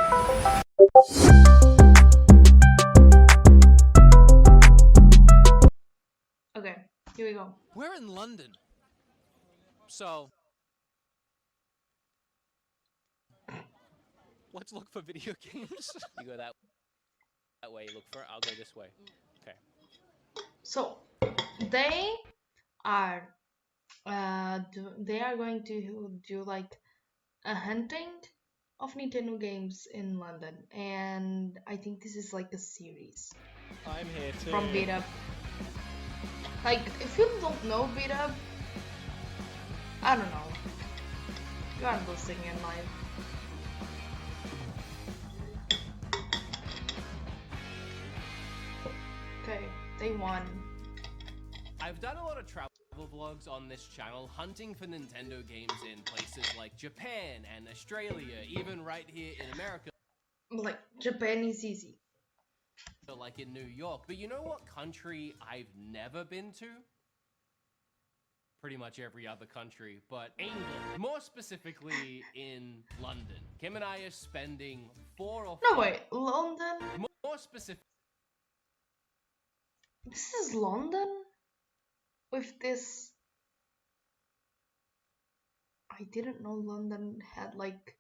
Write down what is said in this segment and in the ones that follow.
Okay, here we go. We're in London. So let's look for video games. You go that way, look for it. I'll go this way. Okay. So they are they are going to do like a hunting of Nintendo games in London, and I think this is like a series I'm here too. from BeatUp. Like, if you don't know BeatUp, I don't know. You aren't listening in life. Okay, they won. I've done a lot of travel vlogs on this channel, hunting for Nintendo games in places like Japan and Australia, even right here in America. Like, Japan is easy. Like in New York. But you know what country I've never been to? Pretty much every other country, but England. More specifically in London. Kim and I are spending 4 or 5... No, wait, London? More specific... This is London? With this... I didn't know London had like...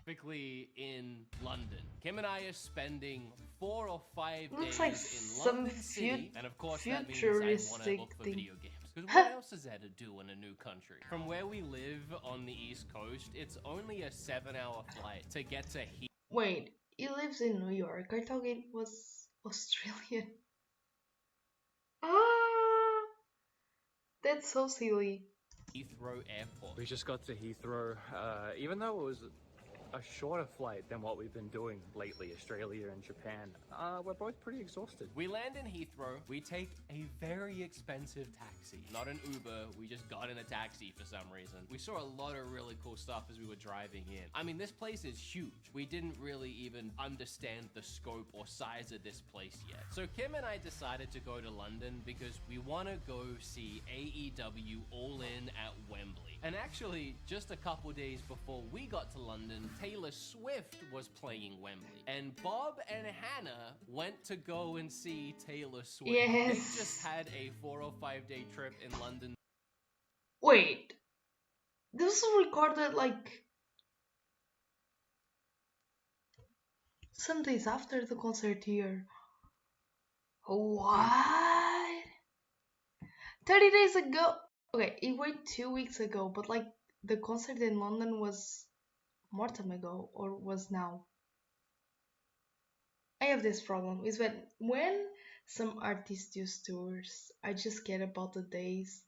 Specifically in London. Kim and I are spending 4 or 5 days like in London City, and of course that means I want to look for video games. Because what else is there to do in a new country? From where we live on the East Coast, it's only a 7-hour flight to get to here. Wait, he lives in New York. I thought it was Australian. Ah, that's so silly. Heathrow Airport. We just got to Heathrow, even though it was a shorter flight than what we've been doing lately, Australia and Japan. We're both pretty exhausted. We land in Heathrow, we take a very expensive taxi. Not an Uber, we just got in a taxi for some reason. We saw a lot of really cool stuff as we were driving in. I mean, this place is huge. We didn't really even understand the scope or size of this place yet. So Kim and I decided to go to London because we want to go see AEW All In at Wembley. And actually, just a couple days before we got to London, Taylor Swift was playing Wembley. And Bob and Hannah went to go and see Taylor Swift. Yes. They just had a 4 or 5 day trip in London. Wait, this was recorded like some days after the concert here. What? 30 days ago? Okay, it went 2 weeks ago, but like the concert in London was more time ago, or was now. I have this problem is when some artists do tours, I just care about the days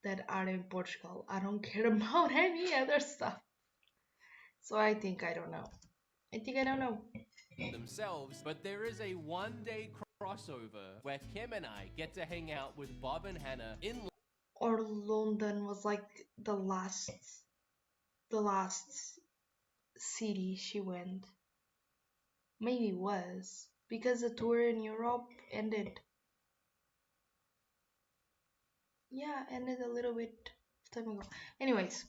that are in Portugal. I don't care about any other stuff. So I think I don't know. I think I don't know. Themselves, but there is a 1-day crossover where Kim and I get to hang out with Bob and Hannah in Or London was like the last city she went. Maybe it was because the tour in Europe ended. Yeah, ended a little bit of time ago. Anyways.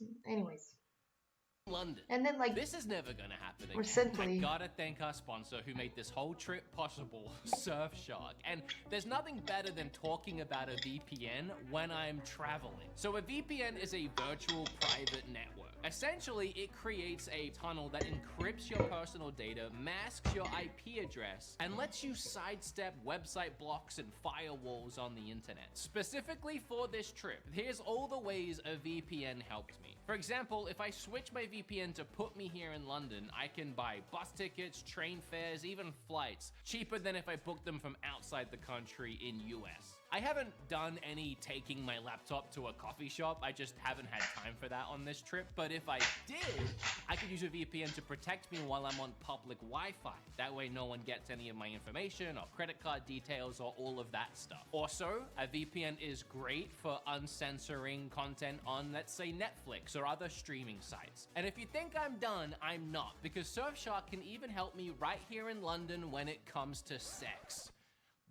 London. And then like This is never gonna happen again. recently. I gotta thank our sponsor who made this whole trip possible, Surfshark. And there's nothing better than talking about a VPN when I'm traveling. So a VPN is a virtual private network. Essentially, it creates a tunnel that encrypts your personal data, masks your IP address, and lets you sidestep website blocks and firewalls on the internet. Specifically for this trip, here's all the ways a VPN helped me. For example, if I switch my VPN to put me here in London, I can buy bus tickets, train fares, even flights, cheaper than if I booked them from outside the country in US. I haven't done any taking my laptop to a coffee shop. I just haven't had time for that on this trip. But if I did, I could use a VPN to protect me while I'm on public Wi-Fi. That way no one gets any of my information or credit card details or all of that stuff. Also, a VPN is great for uncensoring content on, let's say, Netflix or other streaming sites. And if you think I'm done, I'm not, because Surfshark can even help me right here in London when it comes to sex.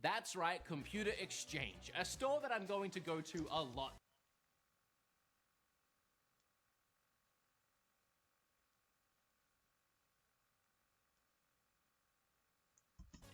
That's right, Computer Exchange, a store that I'm going to go to a lot.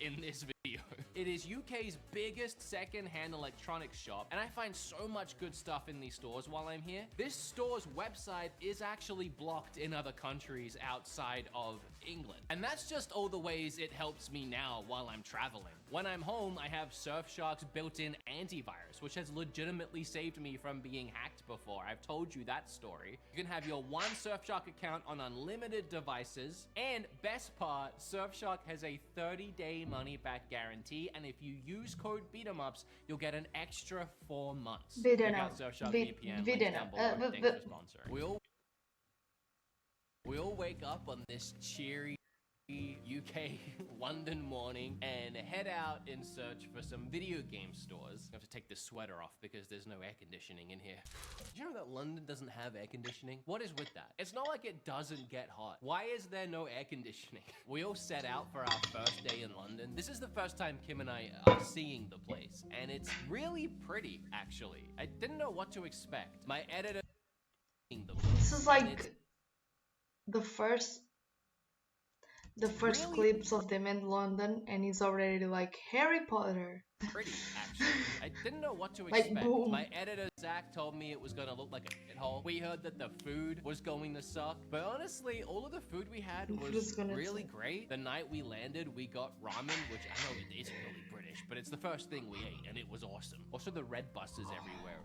in this video. It is UK's biggest second-hand electronics shop, and I find so much good stuff in these stores while I'm here. This store's website is actually blocked in other countries outside of England. And that's just all the ways it helps me now while I'm traveling. When I'm home, I have Surfshark's built-in antivirus, which has legitimately saved me from being hacked before. I've told you that story. You can have your one Surfshark account on unlimited devices, and best part, Surfshark has a 30-day money-back guarantee, and if you use code BeatEmUps, you'll get an extra 4 months. Check out Surfshark VPN, links down below. Thanks for sponsoring. We all wake up on this cheery UK London morning and head out in search for some video game stores. I have to take this sweater off because there's no air conditioning in here. Did you know that London doesn't have air conditioning? What is with that? It's not like it doesn't get hot. Why is there no air conditioning? We all set out for our first day in London. This is the first time Kim and I are seeing the place, and it's really pretty, actually. I didn't know what to expect. My editor... This is like the first really clips of them in London, and he's already like Harry Potter. Pretty, actually. I didn't know what to expect. Like, boom. My editor, Zach, told me it was gonna look like a shithole. We heard that the food was going to suck, but honestly, all of the food we had was really great. The night we landed, we got ramen, which I know it isn't really British, but it's the first thing we ate, and it was awesome. Also, the red buses everywhere,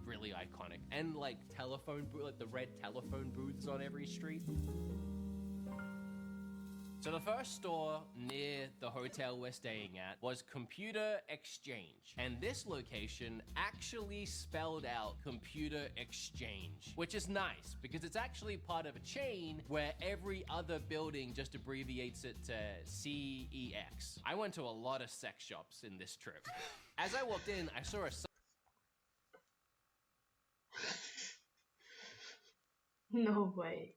really iconic. And like the red telephone booths on every street. So the first store near the hotel we're staying at was Computer Exchange. And this location actually spelled out Computer Exchange, which is nice because it's actually part of a chain where every other building just abbreviates it to CEX. I went to a lot of sex shops in this trip. As I walked in, I saw a no way.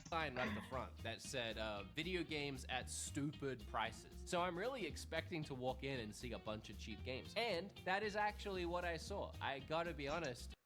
Sign right at the front that said video games at stupid prices. So I'm really expecting to walk in and see a bunch of cheap games. And that is actually what I saw. I gotta be honest,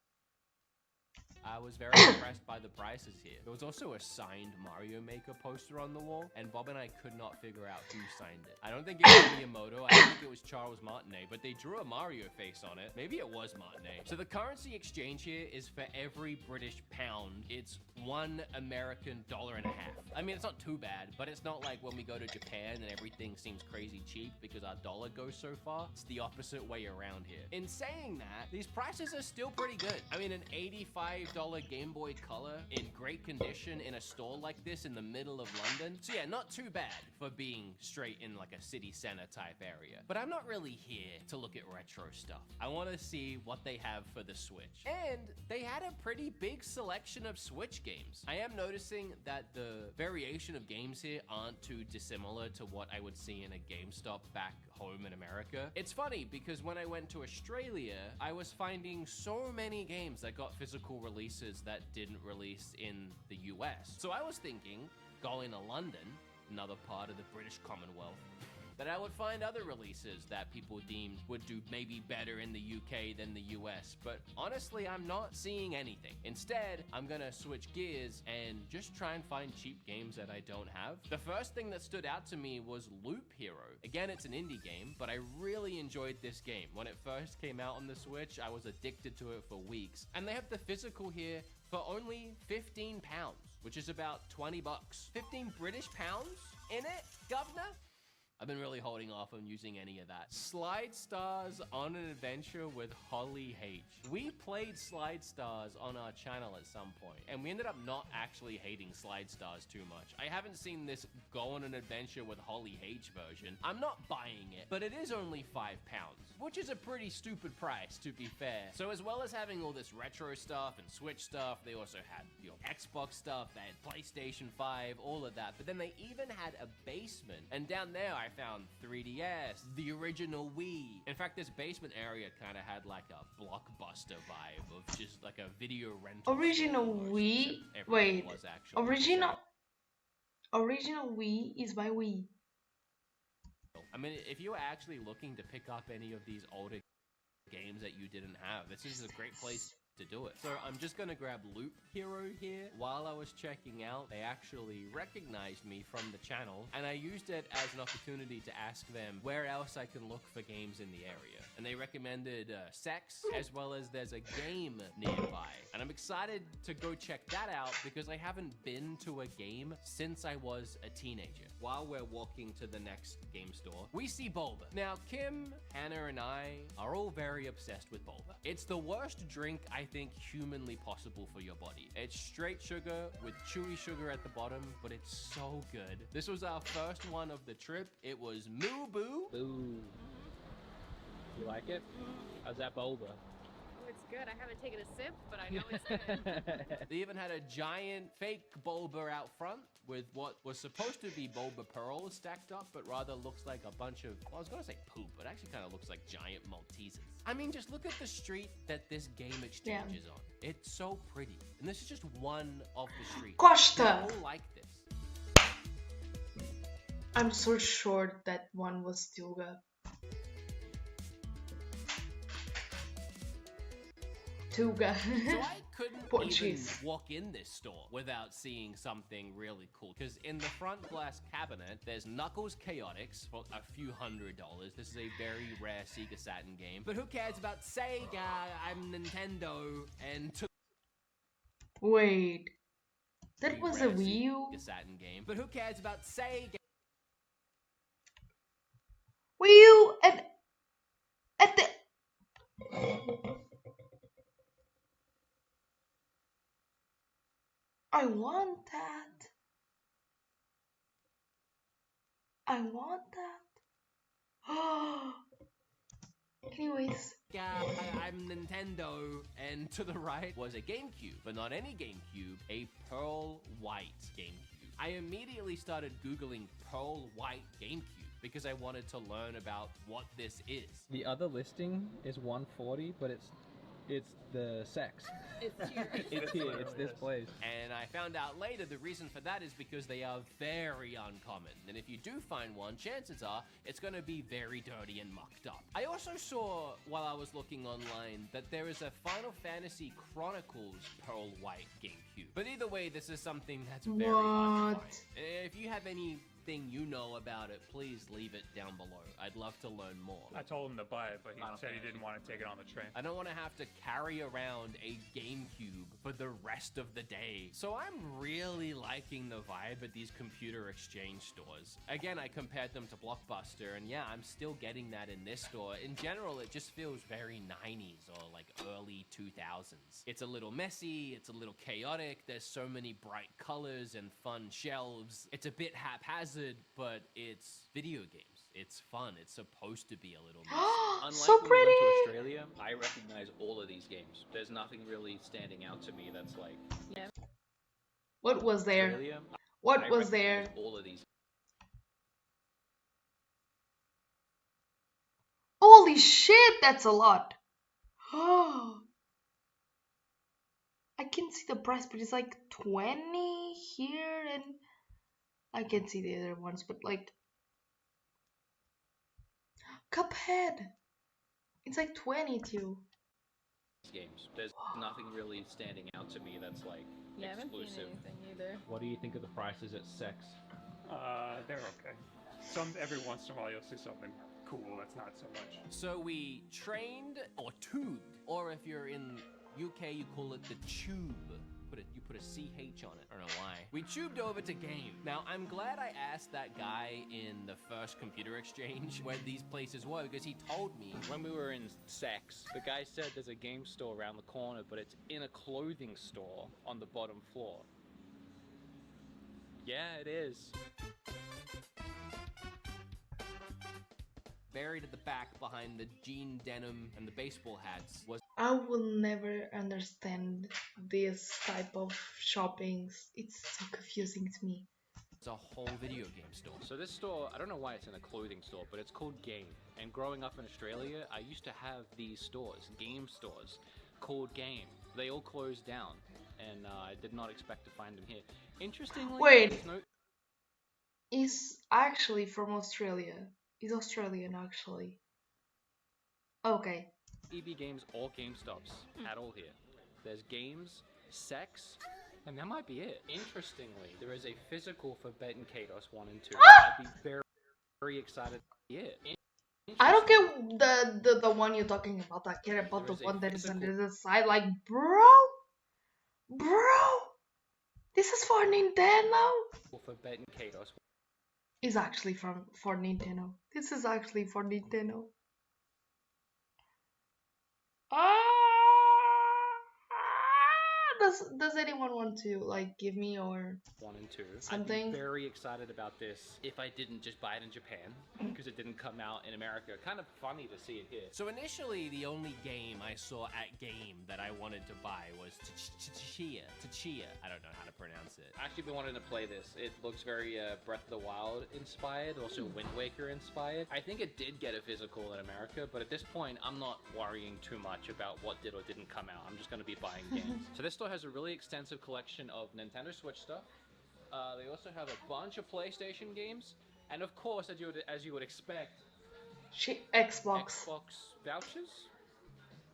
I was very impressed by the prices here. There was also a signed Mario Maker poster on the wall, and Bob and I could not figure out who signed it. I don't think it was Miyamoto, I don't think it was Charles Martinet, but they drew a Mario face on it. Maybe it was Martinet. So the currency exchange here is for every British pound, it's $1 American $1.50. I mean, it's not too bad, but it's not like when we go to Japan and everything seems crazy cheap because our dollar goes so far. It's the opposite way around here. In saying that, these prices are still pretty good. I mean, an $85 Game Boy Color in great condition in a store like this in the middle of London. So yeah, not too bad for being straight in like a city center type area. But I'm not really here to look at retro stuff. I want to see what they have for the Switch. And they had a pretty big selection of Switch games. I am noticing that the variation of games here aren't too dissimilar to what I would see in a GameStop back home in America. It's funny because when I went to Australia, I was finding so many games that got physical releases that didn't release in the US. So I was thinking, going to London, another part of the British Commonwealth, that I would find other releases that people deemed would do maybe better in the UK than the US, but honestly, I'm not seeing anything. Instead, I'm gonna switch gears and just try and find cheap games that I don't have. The first thing that stood out to me was Loop Hero. Again, it's an indie game, but I really enjoyed this game. When it first came out on the Switch, I was addicted to it for weeks. And they have the physical here for only £15, which is about 20 bucks. 15 British pounds in it, governor? I've been really holding off on using any of that. Slide Stars on an Adventure with Holly H. We played Slide Stars on our channel at some point, and we ended up not actually hating Slide Stars too much. I haven't seen this Go on an Adventure with Holly H version. I'm not buying it, but it is only £5, which is a pretty stupid price, to be fair. So as well as having all this retro stuff and Switch stuff, they also had Xbox stuff, they had PlayStation 5, all of that, but then they even had a basement, and down there I found 3DS, the original Wii. In fact, this basement area kind of had like a Blockbuster vibe of just like a video rental. Original Wii? Wait, original Wii is by Wii. I mean, if you were actually looking to pick up any of these older games that you didn't have, this is a great place. to do it. So I'm just gonna grab Loop Hero here. While I was checking out, they actually recognized me from the channel, and I used it as an opportunity to ask them where else I can look for games in the area. And they recommended Sex, as well as there's a game nearby. And I'm excited to go check that out because I haven't been to a game since I was a teenager. While we're walking to the next game store, we see Bulba. Now, Kim, Hannah, and I are all very obsessed with Bulba. It's the worst drink I think humanly possible for your body. It's straight sugar with chewy sugar at the bottom, but it's so good. This was our first one of the trip. It was Moo Boo. Boo. You like it? How's that boba? Oh, it's good. I haven't taken a sip, but I know it's good. They even had a giant fake Bulba out front with what was supposed to be Bulba pearls stacked up, but rather looks like a bunch of, well, I was gonna say poop, but actually kind of looks like giant Maltesers. I mean, just look at the street that this game exchange is on. It's so pretty. And this is just one of the streets. Costa! They're all like this. I'm so sure that one was Tuga. Tuga. So I couldn't Portuguese. even walk in this store without seeing something really cool. Because in the front glass cabinet, there's Knuckles Chaotix for a few $100. This is a very rare Sega Saturn game. But who cares about Sega? I'm Nintendo. And to Wait, that was a rare Wii U? Sega Saturn game. But who cares about Sega? Wii U and at the I want that. I want that. Anyways. I'm Nintendo, and to the right was a GameCube, but not any GameCube, a Pearl White GameCube. I immediately started Googling Pearl White GameCube because I wanted to learn about what this is. The other listing is 140, but it's the sex. It's here. It's here. It's this place. And I found out later the reason for that is because they are very uncommon. And if you do find one, chances are it's going to be very dirty and mucked up. I also saw, while I was looking online, that there is a Final Fantasy Chronicles Pearl White GameCube. But either way, this is something that's very hard to What? find. If you have anything you know about it, please leave it down below. I'd love to learn more. I told him to buy it, but he said he didn't want to take it on the train. I don't want to have to carry around a GameCube for the rest of the day. So I'm really liking the vibe at these computer exchange stores. Again, I compared them to Blockbuster, and yeah, I'm still getting that in this store. In general, it just feels very 90s or like early 2000s. It's a little messy, it's a little chaotic, there's so many bright colors and fun shelves. It's a bit haphazard, but it's video games. It's fun. It's supposed to be a little messy. Unlike So when we went to pretty! Australia, I recognize all of these games. There's nothing really standing out to me that's like Yeah. What was there? Australia. What I was there? recognize all of these. Holy shit, that's a lot. Oh. I can see the price, but it's like 20 here, and I can see the other ones, but like Cuphead. It's like 22. Games. There's nothing really standing out to me that's like Yeah, I haven't seen exclusive. anything either. What do you think of the prices at Sex? They're okay. Every once in a while you'll see something cool that's not so much. So we trained or tubed, or if you're in UK, you call it the tube. You put a CH on it. I don't know why. We tubed over to game. Now, I'm glad I asked that guy in the first computer exchange where these places were, because he told me. When we were in Sex, the guy said there's a game store around the corner, but it's in a clothing store on the bottom floor. Yeah, it is. Buried at the back behind the jean denim and the baseball hats was I will never understand this type of shoppings. It's so confusing to me. a whole video game store. So this store, I don't know why it's in a clothing store, but it's called Game. And growing up in Australia, I used to have these stores, game stores, called Game. They all closed down, and I did not expect to find them here. Interestingly, Wait. there's no... He's actually from Australia. He's Australian, actually. Okay. EB Games or GameStops at all here. There's games, sex, and that might be it. Interestingly, there is a physical for Bet and Kados 1 and 2. I'd be very, very excited to see it. I don't care the one you're talking about. I care about the There is a one that is on physical- the side. Like, bro, this is for Nintendo. For Bet and Kados. It's actually for Nintendo. This is actually for Nintendo. Does anyone want to like give me or 1 and 2. something? I'd be very excited about this if I didn't just buy it in Japan because it didn't come out in America. Kind of funny to see it here. So initially, the only game I saw at Game that I wanted to buy was Tchia. I don't know how to pronounce it. I've actually been wanting to play this. It looks very Breath of the Wild inspired, also Wind Waker inspired. I think it did get a physical in America, but at this point, I'm not worrying too much about what did or didn't come out. I'm just going to be buying games. So this store has a really extensive collection of Nintendo Switch stuff. They also have a bunch of PlayStation games, and of course, as you would expect, Xbox. Xbox vouchers.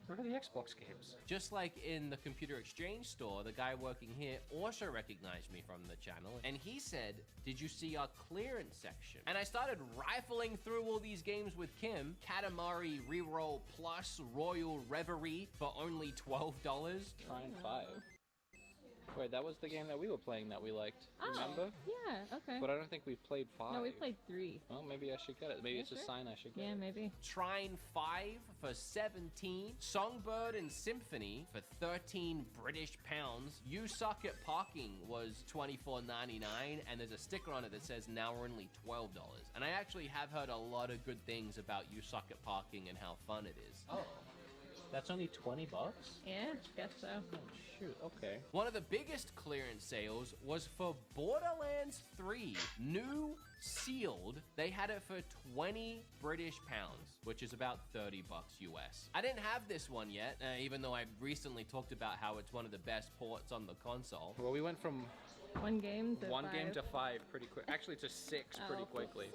Where are the Xbox games? Just like in the computer exchange store, the guy working here also recognized me from the channel, and he said, "Did you see our clearance section?" And I started rifling through all these games with Kim. Katamari Reroll Plus Royal Reverie for only $12. Trine 5. Wait, that was the game that we were playing that we liked. Oh, Remember? yeah, okay. But I don't think we've played 5. No, we played 3. Well, maybe I should get it. Maybe Yeah, it's a sure. sign I should get Yeah, it. maybe. Trine 5 for 17, Songbird and Symphony for 13 British pounds. You Suck at Parking was $24.99, and there's a sticker on it that says now only $12. And I actually have heard a lot of good things about You Suck at Parking and how fun it is. Oh, that's only $20? Yeah, guess so. Oh, shoot, okay. One of the biggest clearance sales was for Borderlands 3, new, sealed. They had it for 20 British pounds, which is about $30 US. I didn't have this one yet, even though I recently talked about how it's one of the best ports on the console. Well, we went from One game to one 5. game to 5 pretty quick. Actually, to 6 pretty Oh. quickly.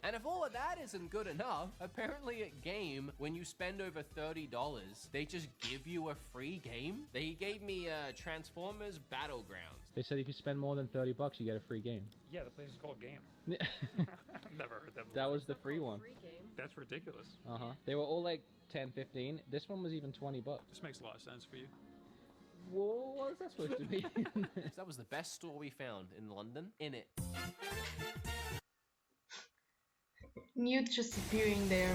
And if all of that isn't good enough, apparently at Game, when you spend over $30, they just give you a free game. They gave me Transformers Battlegrounds. They said if you spend more than $30, you get a free game. Yeah, the place is called Game. I've never heard that before. That was the free one. Free game. That's ridiculous. Uh-huh. They were all like 10, 15. This one was even $20. This makes a lot of sense for you. Whoa, what is that supposed to be? So that was the best store we found in London. In it. Newt just appearing there.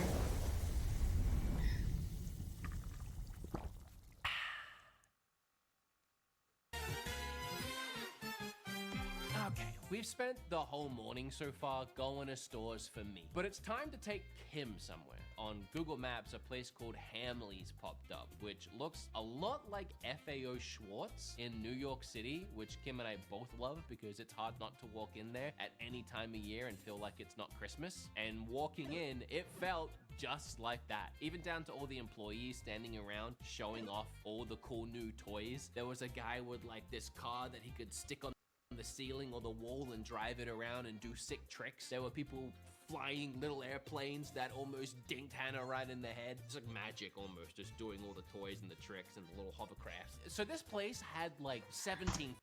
Okay, we've spent the whole morning so far going to stores for me. But it's time to take Kim somewhere. On Google Maps, a place called Hamley's popped up, which looks a lot like FAO Schwartz in New York City, which Kim and I both love because it's hard not to walk in there at any time of year and feel like it's not Christmas. And walking in, it felt just like that. Even down to all the employees standing around showing off all the cool new toys. There was a guy with like this car that he could stick on the ceiling or the wall and drive it around and do sick tricks. There were people flying little airplanes that almost dinked Hannah right in the head. It's like magic almost, just doing all the toys and the tricks and the little hovercrafts. So this place had like 17.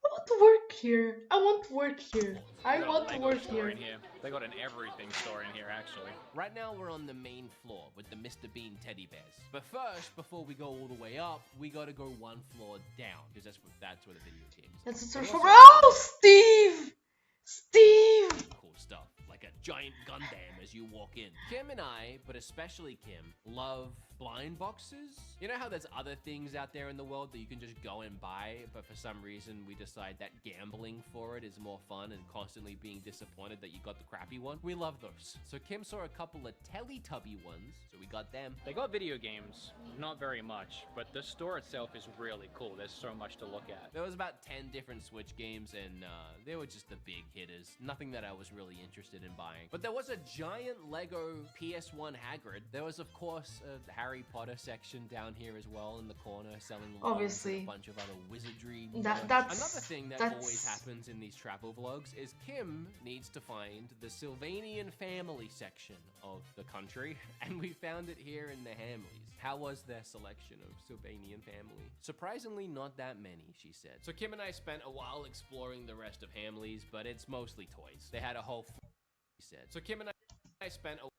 I want to work here. I want to work here. I They got a want to Lego work store here. in here. They got an everything store in here, actually. Right now we're on the main floor with the Mr. Bean teddy bears. But first, before we go all the way up, we gotta go one floor down because that's where the video games are. That's a But search also for. Oh, Steve! Steve! cool stuff, like a giant Gundam as you walk in. Kim and I, but especially Kim, love blind boxes. You know how there's other things out there in the world that you can just go and buy, but for some reason we decide that gambling for it is more fun and constantly being disappointed that you got the crappy one? We love those. So Kim saw a couple of Teletubby ones, so we got them. They got video games, not very much, but the store itself is really cool. There's so much to look at. There was about 10 different Switch games, and they were just the big hitters. Nothing that I was really interested in buying. But there was a giant Lego PS1 Hagrid. There was, of course, Harry Harry Potter section down here as well in the corner, selling loads and Obviously. a bunch of other wizardry That- merch. that's- Another thing that that's- always happens in these travel vlogs is Kim needs to find the Sylvanian family section of the country, and we found it here in the Hamleys. How was their selection of Sylvanian family? Surprisingly, not that many, she said. So Kim and I spent a while exploring the rest of Hamleys, but it's mostly toys. They had a whole she said. So Kim and I spent a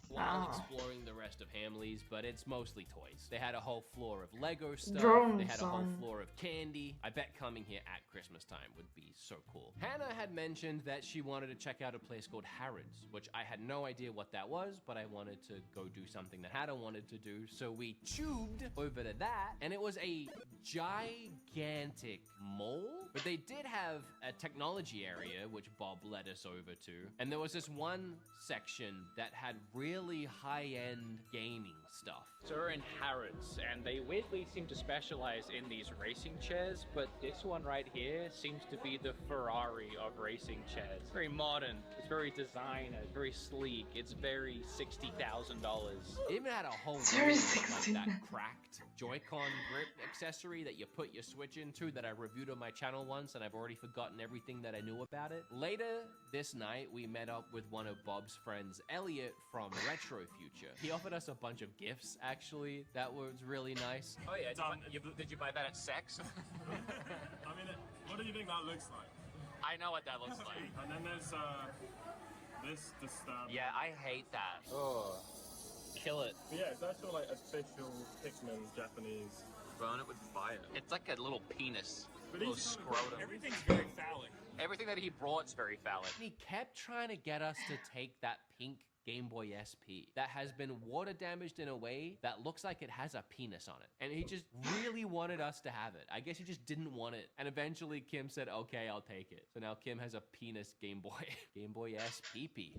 while exploring the rest of Hamleys, but it's mostly toys. They had a whole floor of Lego stuff. Drones They had a whole on. floor of candy. I bet coming here at Christmas time would be so cool. Hannah had mentioned that she wanted to check out a place called Harrods, which I had no idea what that was, but I wanted to go do something that Hannah wanted to do, so we tubed over to that, and it was a gigantic mall, but they did have a technology area, which Bob led us over to, and there was this one section that had really high-end gaming stuff. So we're in Harrods, and they weirdly seem to specialize in these racing chairs, but this one right here seems to be the Ferrari of racing chairs. It's very modern, it's very designer, it's very sleek, it's very $60,000. It even had a whole Very range of, like 16. that cracked Joy-Con grip accessory that you put your Switch into that I reviewed on my channel once, and I've already forgotten everything that I knew about it. Later this night, we met up with one of Bob's friends, Elliot, from Retro Future. He offered us a bunch of gifts, actually. That was really nice. Oh yeah, did you buy that at Sex? I mean, what do you think that looks like? I know what that looks like. And then there's the stab. Yeah, I hate that. Oh, kill it. But yeah, it's actual like official Pikmin Japanese. Burn it with fire. It's like a little penis. But Little he's scrotum. everything's very phallic. Everything that he brought's very phallic. He kept trying to get us to take that pink Game Boy SP that has been water damaged in a way that looks like it has a penis on it. And he just really wanted us to have it. I guess he just didn't want it. And eventually Kim said, okay, I'll take it. So now Kim has a penis Game Boy. Game Boy SP.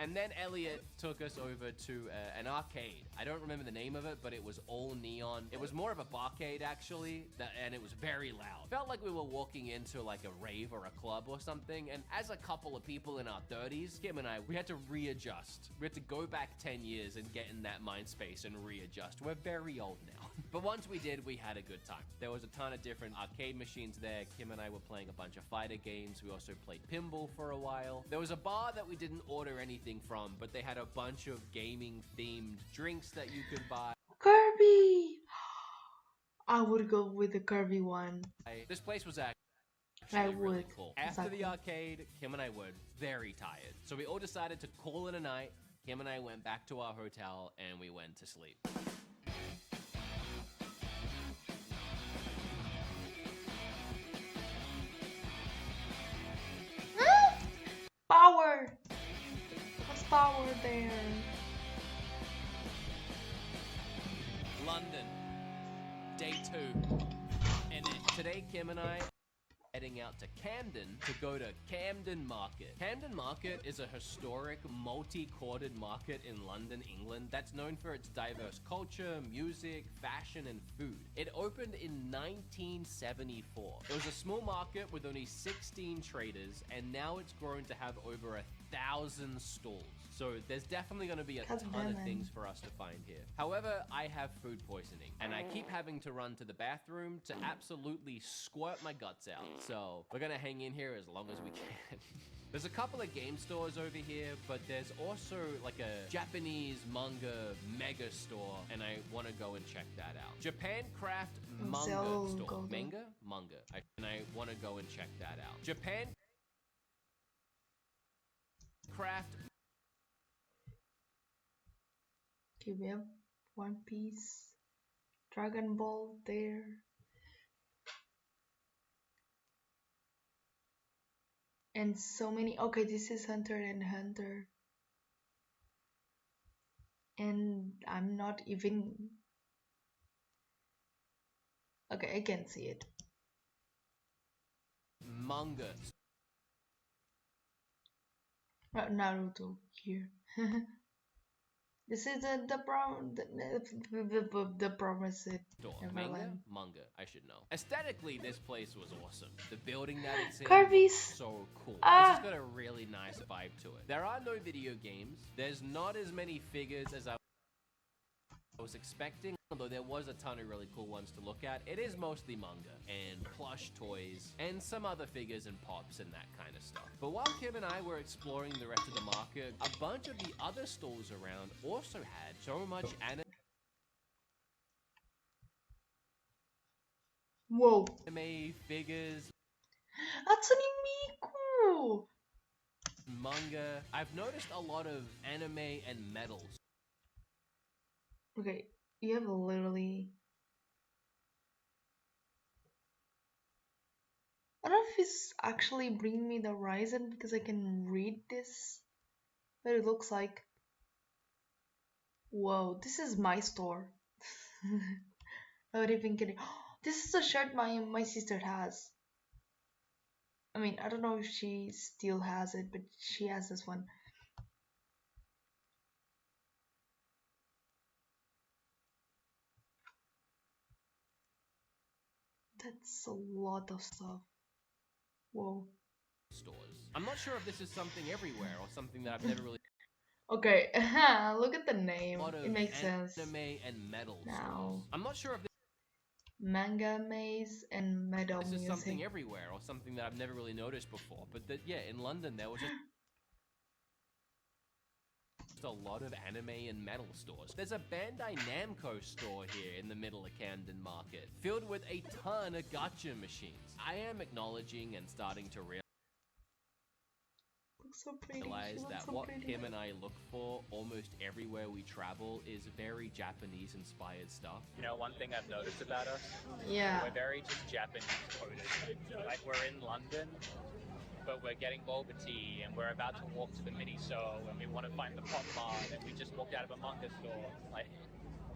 And then Elliot took us over to an arcade. I don't remember the name of it, but it was all neon. It was more of a barcade, actually, and it was very loud. Felt like we were walking into like a rave or a club or something, and as a couple of people in our 30s, Kim and I, we had to readjust. We had to go back 10 years and get in that mind space and readjust. We're very old now. But once we did, we had a good time. There was a ton of different arcade machines there. Kim and I were playing a bunch of fighter games. We also played pinball for a while. There was a bar that we didn't order anything from, but they had a bunch of gaming themed drinks that you could buy. Kirby! I would go with the Kirby one. This place was actually I really would. cool. After Exactly. the arcade, Kim and I were very tired. So we all decided to call it a night. Kim and I went back to our hotel and we went to sleep. Power! What's power there? London, day 2. And today, Kim and I heading out to Camden to go to Camden Market. Camden Market is a historic, multi-quartered market in London, England that's known for its diverse culture, music, fashion, and food. It opened in 1974. It was a small market with only 16 traders, and now it's grown to have over 1,000 stalls. So there's definitely going to be a God ton damn of it. things for us to find here. However, I have food poisoning, and I keep having to run to the bathroom to absolutely squirt my guts out. So we're gonna hang in here as long as we can. There's a couple of game stores over here, but there's also like a Japanese manga mega store, and I want to go and check that out. Japan Craft Manga Zell store. Golden. Manga. And I want to go and check that out. Japan Craft. Okay, we have One Piece, Dragon Ball there. And so many. Okay, this is Hunter and Hunter. And I'm not even. Okay, I can see it. Manga. Naruto here. This is the promised store. Neverland. Manga, I should know. Aesthetically, this place was awesome. The building that it's in Kirby's. so cool. This has Ah, got a really nice vibe to it. There are no video games. There's not as many figures as I was expecting, although there was a ton of really cool ones to look at. It is mostly manga and plush toys and some other figures and pops and that kind of stuff. But while Kim and I were exploring the rest of the market, a bunch of the other stalls around also had so much whoa. anime figures, Hatsune Miku. manga. I've noticed a lot of anime and medals. Okay, you have literally. I don't know if it's actually bringing me the horizon because I can read this, but it looks like. Whoa, this is my store. I would even kidding. This is a shirt my sister has. I mean, I don't know if she still has it, but she has this one. That's a lot of stuff. Whoa. Stores. I'm not sure if this is something everywhere or something that I've never really Okay, look at the name. lot of It makes sense. anime and metal Now. stores. I'm not sure if Manga maze and metal this is music. something everywhere or something that I've never really noticed before, but that yeah, in London there was just a lot of anime and metal stores. There's a Bandai Namco store here in the middle of Camden Market, filled with a ton of gacha machines. I am acknowledging and starting to Looks so pretty. realize She looks that so what pretty. Kim and I look for almost everywhere we travel is very Japanese inspired stuff. You know, one thing I've noticed about us, Yeah. we're very just Japanese coded. Like we're in London, but we're getting boba tea and we're about to walk to the mini show and we want to find the pop mart and we just walked out of a manga store. Like,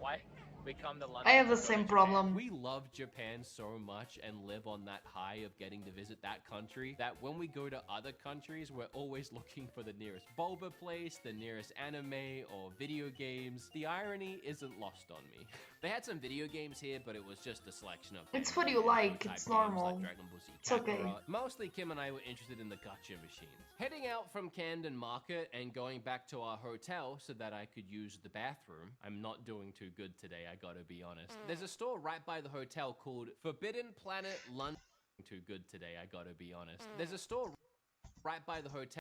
why we come to London? I have to the go same to problem. We love Japan so much and live on that high of getting to visit that country that when we go to other countries, we're always looking for the nearest boba place, the nearest anime or video games. The irony isn't lost on me. They had some video games here, but it was just a selection of It's what you anime like, type it's games normal. Like Dragon Ball Z It's okay. Kakarot. Mostly Kim and I were interested in the gacha machines. Heading out from Camden Market and going back to our hotel so that I could use the bathroom. I'm not doing too good today, I gotta be honest. There's a store right by the hotel called Forbidden Planet London. Too good today, I gotta be honest. There's a store right by the hotel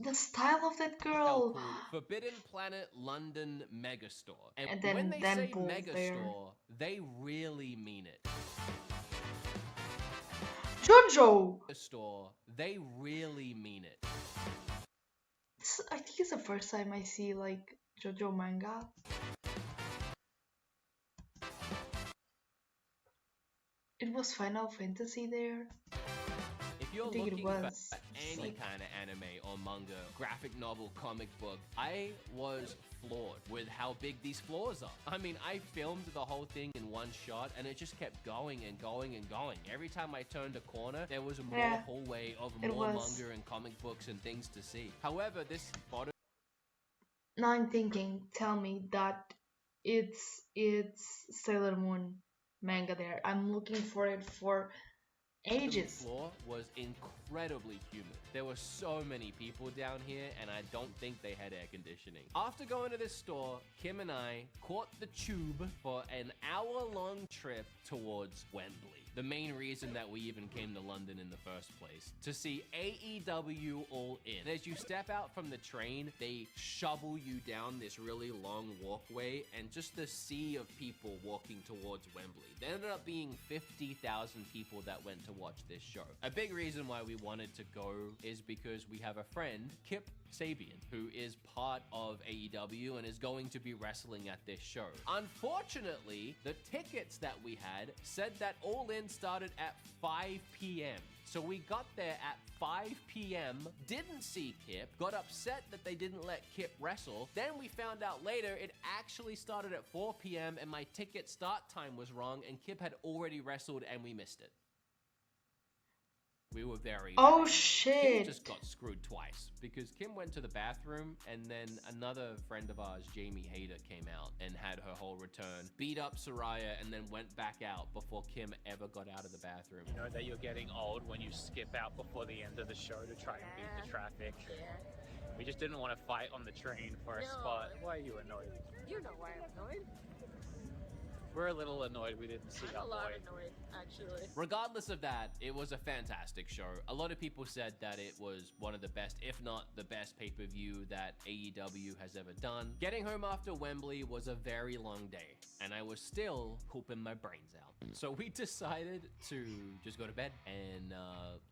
The style of that called girl. Forbidden Planet London Megastore. And when then they say Deadpool there. Megastore, they really mean it. Jojo! Store, they really mean it. I think it's the first time I see like Jojo manga. It was Final Fantasy there. If you're I think it looking for was. any Like- kind of anime or manga, graphic novel, comic book, I was floored with how big these floors are. I mean, I filmed the whole thing in one shot and it just kept going and going and going. Every time I turned a corner, there was more Yeah, hallway of it more was. manga and comic books and things to see. However, this bottom Now I'm thinking, tell me that it's Sailor Moon manga there. I'm looking for it for ages. floor was incredibly humid. There were so many people down here, and I don't think they had air conditioning. After going to this store, Kim and I caught the tube for an hour-long trip towards Wembley. The main reason that we even came to London in the first place, to see AEW All In. And as you step out from the train, they shovel you down this really long walkway and just the sea of people walking towards Wembley. There ended up being 50,000 people that went to watch this show. A big reason why we wanted to go is because we have a friend, Kip Sabian, who is part of AEW and is going to be wrestling at this show. Unfortunately, the tickets that we had said that All In started at 5 p.m. So we got there at 5 p.m., didn't see Kip, got upset that they didn't let Kip wrestle. Then we found out later it actually started at 4 p.m. and my ticket start time was wrong and Kip had already wrestled and we missed it. We were very, Oh very Kim just shit. got screwed twice because Kim went to the bathroom and then another friend of ours, Jamie Hayter, came out and had her whole return, beat up Soraya, and then went back out before Kim ever got out of the bathroom. You know that you're getting old when you skip out before the end of the show to try and beat the traffic. We just didn't want to fight on the train for a spot. Why are you annoyed? You know why I'm annoyed. We're a little annoyed we didn't see I'm our a lot boy. annoyed, actually. Regardless of that, it was a fantastic show. A lot of people said that it was one of the best, if not the best pay-per-view that AEW has ever done. Getting home after Wembley was a very long day, and I was still pooping my brains out. So we decided to just go to bed and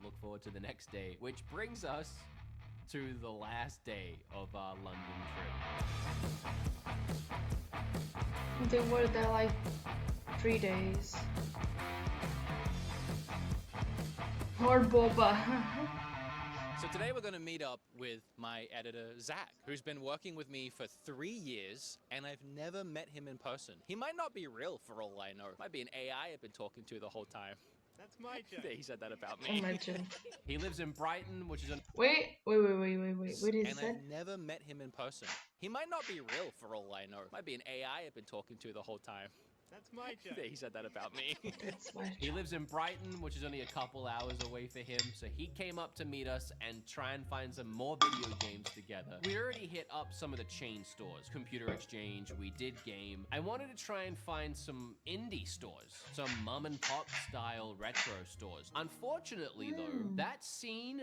look forward to the next day, which brings us to the last day of our London trip. They were there like 3 days. Or boba. So today we're going to meet up with my editor, Zach, who's been working with me for 3 years, and I've never met him in person. He might not be real for all I know. Might be an AI I've been talking to the whole time. That's my joke. He said that about me. Imagine. He lives in Brighton, which is an Wait. What is And that? I've never met him in person. He might not be real for all I know. Might be an AI I've been talking to the whole time. That's my joke. He said that about me. That's my He lives in Brighton, which is only a couple hours away for him, so he came up to meet us and try and find some more video games together. We already hit up some of the chain stores, Computer Exchange, we did Game. I wanted to try and find some indie stores, some mom and pop style retro stores. Unfortunately though, that scene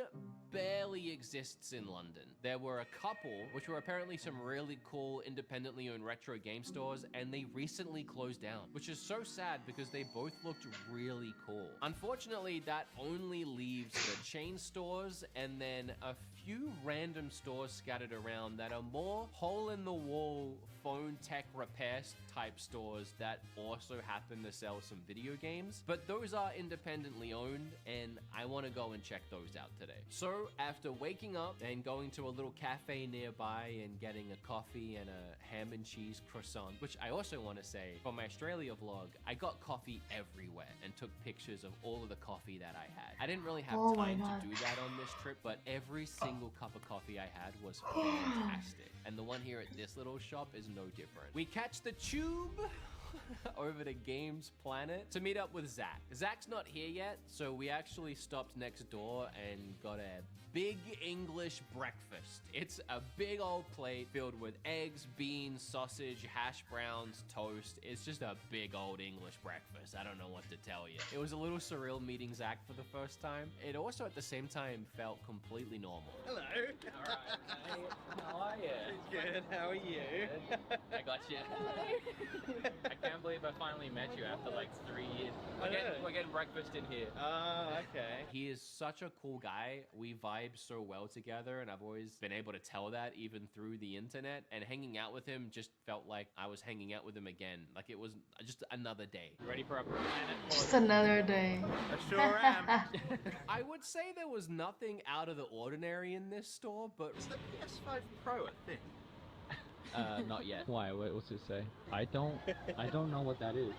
barely exists in London. There were a couple, which were apparently some really cool independently owned retro game stores, and they recently closed down, which is so sad because they both looked really cool. Unfortunately, that only leaves the chain stores and then a few random stores scattered around that are more hole-in-the-wall phone tech repair type stores that also happen to sell some video games, but those are independently owned and I want to go and check those out today. So after waking up and going to a little cafe nearby and getting a coffee and a ham and cheese croissant, which I also want to say for my Australia vlog, I got coffee everywhere and took pictures of all of the coffee that I had. I didn't really have Oh my time God. to do that on this trip, but every single cup of coffee I had was fantastic. And the one here at this little shop is no different. We catch the tube over to Games Planet to meet up with Zach. Zach's not here yet, so we actually stopped next door and got a big English breakfast. It's a big old plate filled with eggs, beans, sausage, hash browns, toast. It's just a big old English breakfast. I don't know what to tell you. It was a little surreal meeting Zach for the first time. It also at the same time felt completely normal. Hello. All right. How are you? Good, how are you? I got you. I can't believe I finally met you after like 3 years. We're getting breakfast in here. Oh, okay. He is such a cool guy. We vibe so well together, and I've always been able to tell that even through the internet. And hanging out with him just felt like I was hanging out with him again. Like it was just another day. Ready for a planet? Just another day. I sure am. I would say there was nothing out of the ordinary in this store, but Is the PS5 Pro a thing? Not yet. Why? What's it say? I don't know what that is.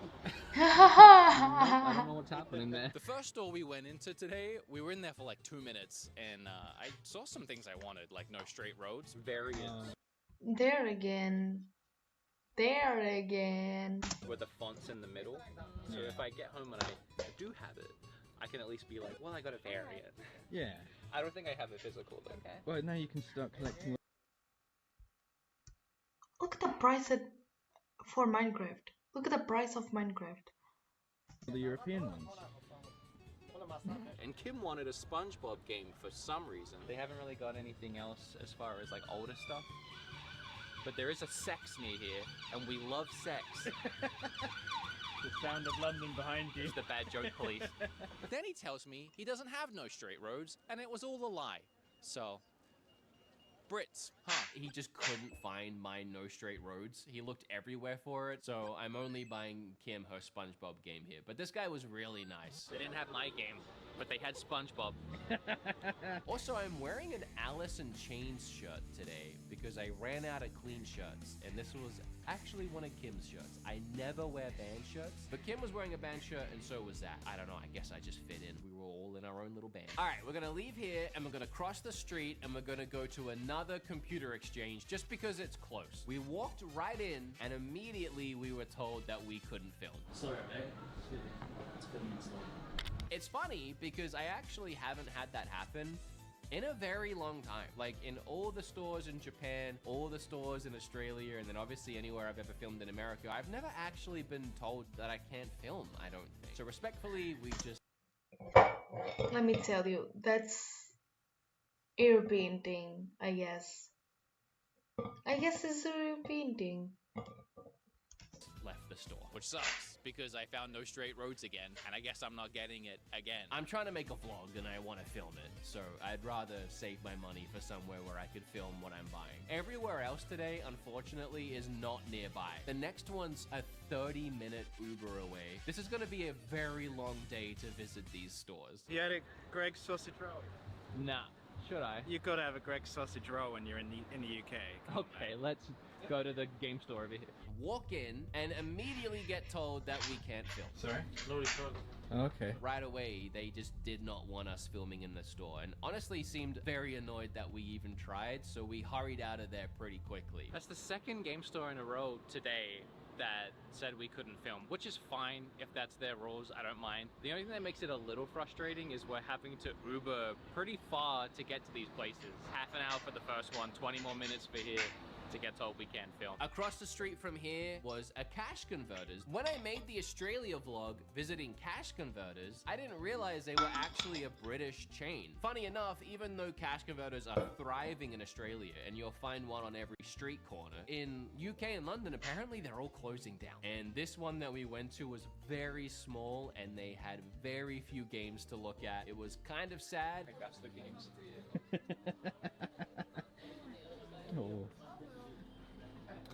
I don't know what's happening there. The first store we went into today, we were in there for like 2 minutes, and I saw some things I wanted, like no straight roads, variants There again. There again. with the fonts in the middle. So if I get home and I do have it, I can at least be like, well, I got a variant. Yeah. I don't think I have a physical though. Okay. Well, now you can start collecting Look at the price for Minecraft. Look at the price of Minecraft. all the European ones. And Kim wanted a SpongeBob game for some reason. They haven't really got anything else as far as like older stuff. But there is a sex near here, and we love sex. The sound of London behind you. It's the bad joke police. But then he tells me he doesn't have no straight roads, and it was all a lie. So, Brits, huh? he just couldn't find my No Straight Roads. He looked everywhere for it, so I'm only buying Kim her SpongeBob game here. But this guy was really nice. They didn't have my game, but they had SpongeBob. Also, I'm wearing an Alice in Chains shirt today because I ran out of clean shirts, and this was actually one of Kim's shirts. I never wear band shirts, but Kim was wearing a band shirt and so was Zach. I don't know, I guess I just fit in. We were all in our own little band. All right, we're gonna leave here and we're gonna cross the street and we're gonna go to another computer exchange just because it's close. We walked right in and immediately we were told that we couldn't film. Sorry, mate. It's been installed. It's funny because I actually haven't had that happen in a very long time. Like in all the stores in Japan, all the stores in Australia, and then obviously anywhere I've ever filmed in America, I've never actually been told that I can't film, I don't think. So respectfully, we just... Let me tell you, that's European thing, I guess. I guess it's a European thing. left the store. Which sucks, because I found no straight roads again, and I guess I'm not getting it again. I'm trying to make a vlog and I want to film it, so I'd rather save my money for somewhere where I could film what I'm buying. Everywhere else today, unfortunately, is not nearby. The next one's a 30-minute Uber away. This is gonna be a very long day to visit these stores. You had a Greg's sausage roll? Nah, should I? You've got to have a Greg's sausage roll when you're in the UK. Come on, Okay, mate. let's go to the game store over here. Walk in and immediately get told that we can't film. Sorry? Slowly talk. Okay. Right away, they just did not want us filming in the store and honestly seemed very annoyed that we even tried, so we hurried out of there pretty quickly. That's the second game store in a row today that said we couldn't film, which is fine if that's their rules, I don't mind. The only thing that makes it a little frustrating is we're having to Uber pretty far to get to these places. Half an hour for the first one, 20 more minutes for here to get told we can't film. Across the street from here was a cash converters. When I made the Australia vlog visiting cash converters, I didn't realize they were actually a British chain. Funny enough, even though cash converters are thriving in Australia and you'll find one on every street corner, in UK and London, apparently they're all closing down. And this one that we went to was very small and they had very few games to look at. It was kind of sad. I think that's the games. Oh.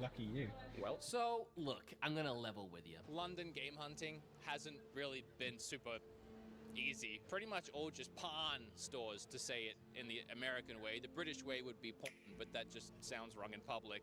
Lucky you. Well, So, look, I'm gonna level with you. London game hunting hasn't really been super easy. Pretty much all just pawn stores, to say it in the American way. The British way would be pawn, but that just sounds wrong in public.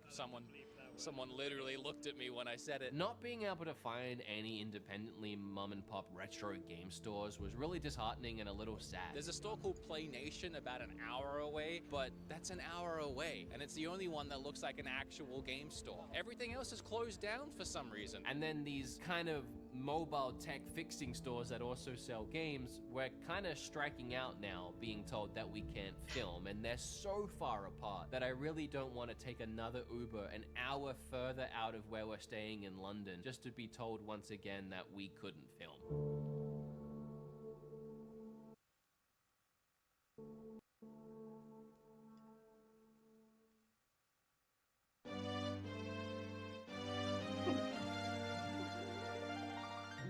Someone literally looked at me when I said it. Not being able to find any independently mom and pop retro game stores was really disheartening and a little sad. There's a store called Play Nation about an hour away, but that's an hour away, and it's the only one that looks like an actual game store. Everything else is closed down for some reason. And then these kind of mobile tech fixing stores that also sell games, we're kind of striking out now, being told that we can't film, and they're so far apart that I really don't want to take another Uber an hour further out of where we're staying in London just to be told once again that we couldn't film.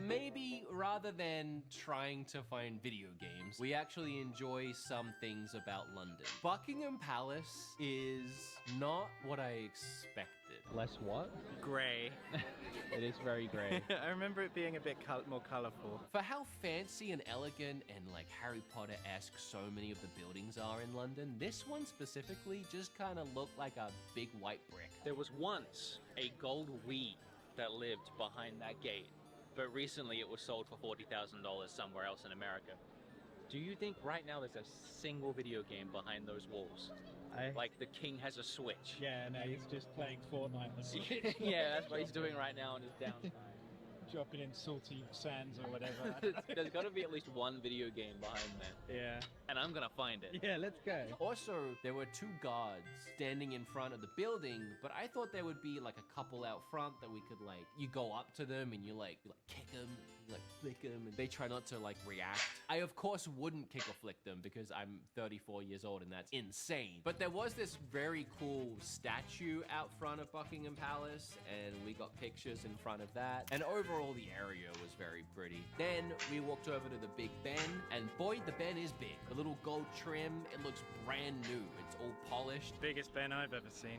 Maybe rather than trying to find video games, we actually enjoy some things about London. Buckingham Palace is not what I expected. Less what? Grey. It is very grey. I remember it being a bit more colourful. For how fancy and elegant and like Harry Potter-esque so many of the buildings are in London, this one specifically just kind of looked like a big white brick. There was once a gold Wii that lived behind that gate, but recently it was sold for $40,000 somewhere else in America. Do you think right now there's a single video game behind those walls? Like the king has a Switch. Yeah, no, he's just playing Fortnite. Yeah, that's what he's doing right now in his downtime. Dropping in salty sands or whatever. There's got to be at least one video game behind there. Yeah. And I'm gonna find it. Yeah, let's go. Also, there were two guards standing in front of the building, but I thought there would be like a couple out front that we could like, you go up to them and you like kick them, you like flick them, and they try not to like react. I of course wouldn't kick or flick them because I'm 34 years old and that's insane. But there was this very cool statue out front of Buckingham Palace and we got pictures in front of that. And overall the area was very pretty. Then we walked over to the Big Ben and boy, the Ben is big. The little gold trim, it looks brand new. It's all polished. Biggest Ben I've ever seen.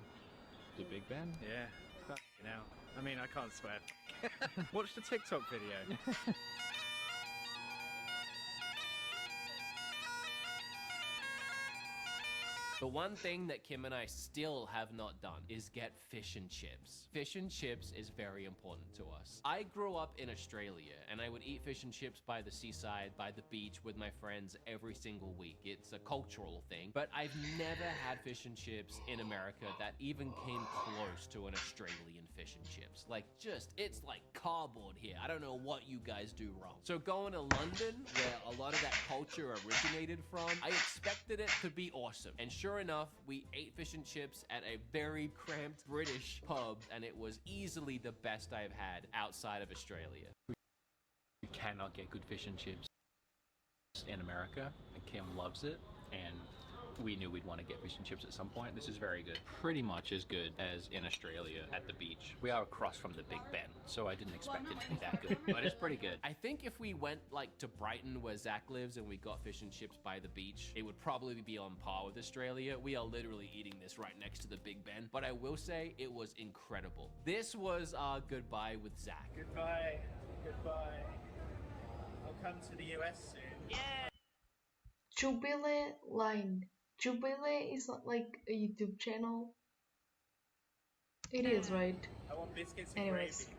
The Big Ben? Yeah. Fucking hell. I mean, I can't swear. Watch the TikTok video. The one thing that Kim and I still have not done is get fish and chips. Fish and chips is very important to us. I grew up in Australia and I would eat fish and chips by the seaside, by the beach with my friends every single week. It's a cultural thing, but I've never had fish and chips in America that even came close to an Australian fish and chips. Like it's like cardboard here. I don't know what you guys do wrong. So going to London, where a lot of that culture originated from, I expected it to be awesome. And sure enough, we ate fish and chips at a very cramped British pub, and it was easily the best I've had outside of Australia. You cannot get good fish and chips in America, and Kim loves it, and we knew we'd want to get fish and chips at some point. This is very good. Pretty much as good as in Australia at the beach. We are across from the Big Ben, so I didn't expect it to be that good, but it's pretty good. I think if we went like to Brighton where Zach lives and we got fish and chips by the beach, it would probably be on par with Australia. We are literally eating this right next to the Big Ben, but I will say it was incredible. This was our goodbye with Zach. Goodbye. Goodbye. I'll come to the US soon. Yeah. Jubilee Line. Jubilee is not like a YouTube channel. It is, right? I want biscuits and Anyways. gravy.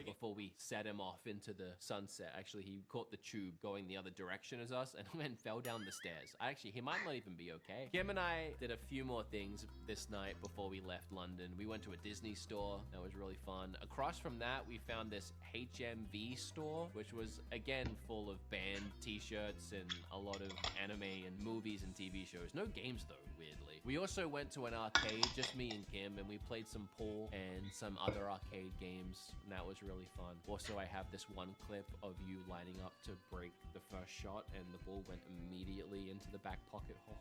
Before we set him off into the sunset, actually he caught the tube going the other direction as us and then fell down the stairs. He might not even be okay. Kim and I did a few more things this night before we left London. We went to a Disney store. That was really fun. Across from that, we found this HMV store, which was again full of band t-shirts and a lot of anime and movies and TV shows. No games though, weirdly. We also went to an arcade, just me and Kim, and we played some pool and some other arcade games, and that was really fun. Also, I have this one clip of you lining up to break the first shot, and the ball went immediately into the back pocket hole.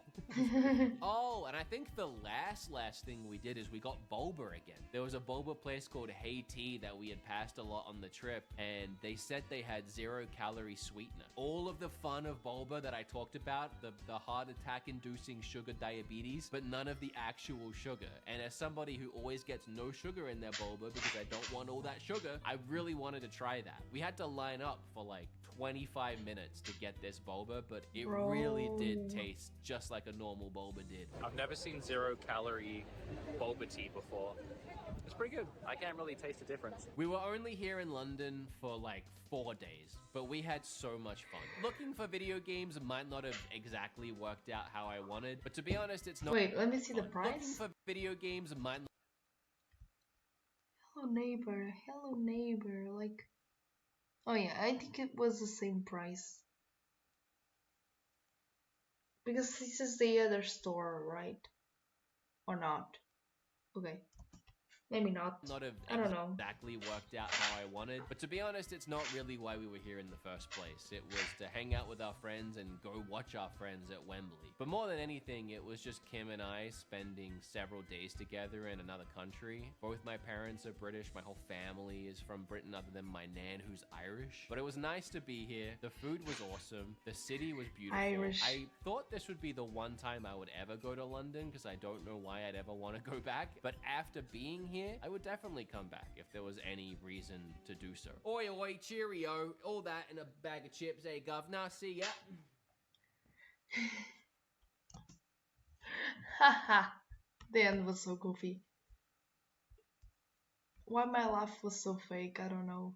Oh, and I think the last thing we did is we got boba again. There was a boba place called Hey Tea that we had passed a lot on the trip, and they said they had 0-calorie sweetener. All of the fun of boba that I talked about, the heart attack inducing sugar diabetes, but none of the actual sugar. And as somebody who always gets no sugar in their boba because I don't want all that sugar, I really wanted to try that. We had to line up for like 25 minutes to get this boba, but it really did taste just like a normal boba did. I've never seen 0-calorie boba tea before. It's pretty good. I can't really taste the difference. We were only here in London for like 4 days, but we had so much fun. Looking for video games might not have exactly worked out how I wanted, but to be honest, it's not. Wait, let me see the Looking price. for video games might not. Hello neighbor, like... Oh yeah, I think it was the same price. Because this is the other store, right? Or not? Okay. Maybe not. Not have I don't know. exactly worked out how I wanted, but to be honest, it's not really why we were here in the first place. It was to hang out with our friends and go watch our friends at Wembley. But more than anything, it was just Kim and I spending several days together in another country. Both my parents are British. My whole family is from Britain other than my nan who's Irish. But it was nice to be here. The food was awesome. The city was beautiful. Irish. I thought this would be the one time I would ever go to London because I don't know why I'd ever want to go back. But after being here, I would definitely come back if there was any reason to do so. Oi, oi, cheerio. All that in a bag of chips, eh, governor? See ya. Haha. The end was so goofy. Why my laugh was so fake, I don't know.